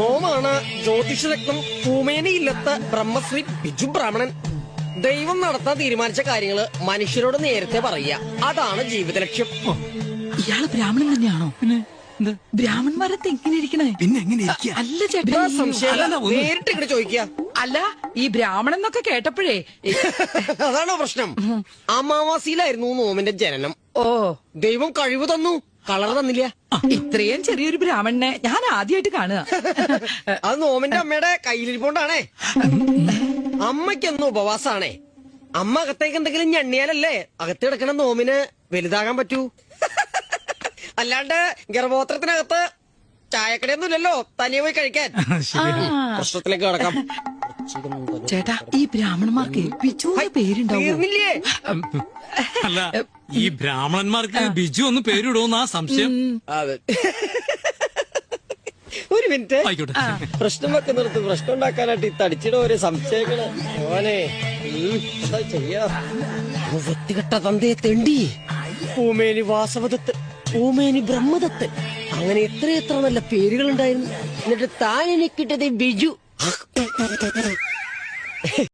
നോമാണ് ജ്യോതിഷരത്നം പൂമേനിയില്ലത്ത് ബ്രഹ്മശ്രീ ബിജു ബ്രാഹ്മണൻ. ദൈവം നടത്താൻ തീരുമാനിച്ച കാര്യങ്ങള് മനുഷ്യരോട് നേരത്തെ പറയുക, അതാണ് ജീവിത ലക്ഷ്യം. ഇയാള് ബ്രാഹ്മണൻ തന്നെയാണോ? പിന്നെ എന്താ ബ്രാഹ്മണന്മാരത്തെ എങ്ങനെ ഇരിക്കണേ? പിന്നെ എങ്ങനെ ഇരിക്കുക? അല്ല ഇതാ ചേട്ടാ, സംശയം, അല്ല, ഒന്ന് നേരിട്ട് ഇങ്ങോട്ട് ചോദിക്കുക. അല്ല ഈ ബ്രാഹ്മണൻ എന്നൊക്കെ കേട്ടപ്പോഴേ അതാണോ പ്രശ്നം? അമാവാസിയിലായിരുന്നു നോമിന്റെ ജനനം. ഓ, ദൈവം കഴിവ് തന്നു, കളർ തന്നില്ല. ഇത്രയും ചെറിയൊരു ബ്രാഹ്മണനെ ഞാൻ ആദ്യമായിട്ട് കാണുക. അത് നോമിന്റെ അമ്മയുടെ കയ്യിലിരിപ്പോണ്ടാണേ. അമ്മയ്ക്കൊന്നും ഉപവാസാണേ. അമ്മ അകത്തേക്ക് എന്തെങ്കിലും ഞണ്ണിയാലല്ലേ അകത്ത് കിടക്കണ നോമിന് വലുതാകാൻ പറ്റൂ. അല്ലാണ്ട് ഗർഭോത്രത്തിനകത്ത് ചായക്കടയൊന്നും ഇല്ലല്ലോ തനിയെ പോയി കഴിക്കാൻ. പ്രശ്നത്തിലേക്ക് കിടക്കാം. ചേട്ടാ, ഈ ബ്രാഹ്മണന്മാർക്ക് ബിജു എന്ന പേരുണ്ടാവും. തീർന്നില്ലേ? അല്ല, ഈ ബ്രാഹ്മണന്മാർക്ക് ബിജു ഒന്ന് പേരിടുമെന്നാ സംശയം. അതെ. ഒരു മിനിറ്റ്, ആയിക്കോട്ടെ. പ്രശ്നം വെക്കുന്നിടത്ത് പ്രശ്നം ഉണ്ടാക്കാനായിട്ട് ഈ തടിച്ചിട ഒരു സംശയങ്ങള്. ഓനെ എന്താ ചെയ്യാ? വ്യക്തിഗത തന്തയെ തെണ്ടി പൂമേനി വാസവദത്ത്, പൂമേനി ബ്രഹ്മദത്ത്, അങ്ങനെ എത്രയെത്ര നല്ല പേരുകൾ ഉണ്ടായിരുന്നു. എന്നിട്ട് താൻ എനിക്കിട്ടത് ബിജു.